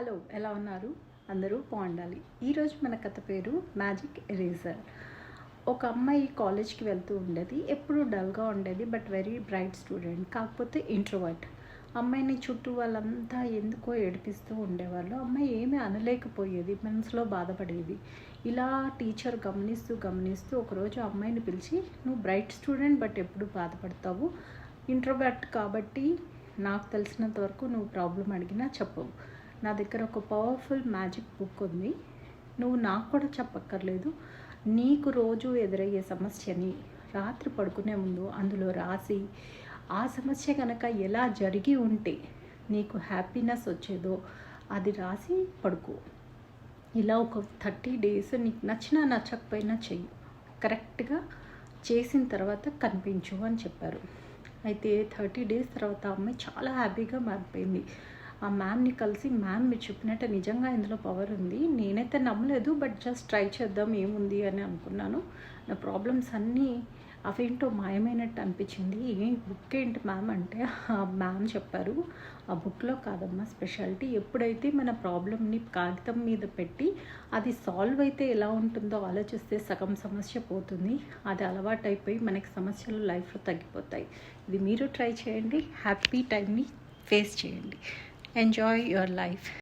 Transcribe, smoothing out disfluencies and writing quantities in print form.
Hello, ఎలా ఉన్నారు? అందరూ బాగుండాలి. ఈరోజు మన కథ పేరు మ్యాజిక్ ఎరేజర్. ఒక అమ్మాయి కాలేజ్కి వెళ్తూ ఉండేది. ఎప్పుడూ డల్గా ఉండేది, బట్ వెరీ బ్రైట్ స్టూడెంట్. కాకపోతే ఇంట్రోవర్ట్. అమ్మాయిని చుట్టూ వాళ్ళంతా ఎందుకో ఏడిపిస్తూ ఉండేవాళ్ళు. అమ్మాయి ఏమీ అనలేకపోయేది, మనసులో బాధపడేది. ఇలా టీచర్ గమనిస్తూ ఒకరోజు అమ్మాయిని పిలిచి, నువ్వు బ్రైట్ స్టూడెంట్ బట్ ఎప్పుడు బాధపడతావు, ఇంట్రోవర్ట్ కాబట్టి నాకు తెలిసినంత వరకు నువ్వు ప్రాబ్లం అడిగినా చెప్పవు. నా దగ్గర ఒక పవర్ఫుల్ మ్యాజిక్ బుక్ ఉంది, నువ్వు నాకు కూడా చెప్పక్కర్లేదు. నీకు రోజు ఎదురయ్యే సమస్యని రాత్రి పడుకునే ముందు అందులో రాసి, ఆ సమస్య కనుక ఎలా జరిగి ఉంటే నీకు హ్యాపీనెస్ వచ్చేదో అది రాసి పడుకో. ఇలా ఒక 30 days నీకు నచ్చినా నచ్చకపోయినా చెయ్యి. కరెక్ట్గా చేసిన తర్వాత కనిపించు అని చెప్పారు. అయితే 30 days తర్వాత అమ్మాయి చాలా హ్యాపీగా మారిపోయింది. ఆ మ్యామ్ని కలిసి, మ్యామ్ మీరు చెప్పినట్టు నిజంగా ఇందులో పవర్ ఉంది, నేనైతే నమ్మలేదు, బట్ జస్ట్ ట్రై చేద్దాం ఏముంది అని అనుకున్నాను. నా ప్రాబ్లమ్స్ అన్నీ అవేంటో మాయమైనట్టు అనిపించింది. బుక్ ఏంటి మ్యామ్ అంటే, ఆ మ్యామ్ చెప్పారు, ఆ బుక్లో కాదమ్మా స్పెషాలిటీ, ఎప్పుడైతే మన ప్రాబ్లమ్ని కాగితం మీద పెట్టి అది సాల్వ్ అయితే ఎలా ఉంటుందో ఆలోచిస్తే సగం సమస్య పోతుంది. అది అలవాటు అయిపోయి మనకి సమస్యలు లైఫ్లో తగ్గిపోతాయి. ఇది మీరు ట్రై చేయండి, హ్యాపీ టైంని ఫేస్ చేయండి. Enjoy your life.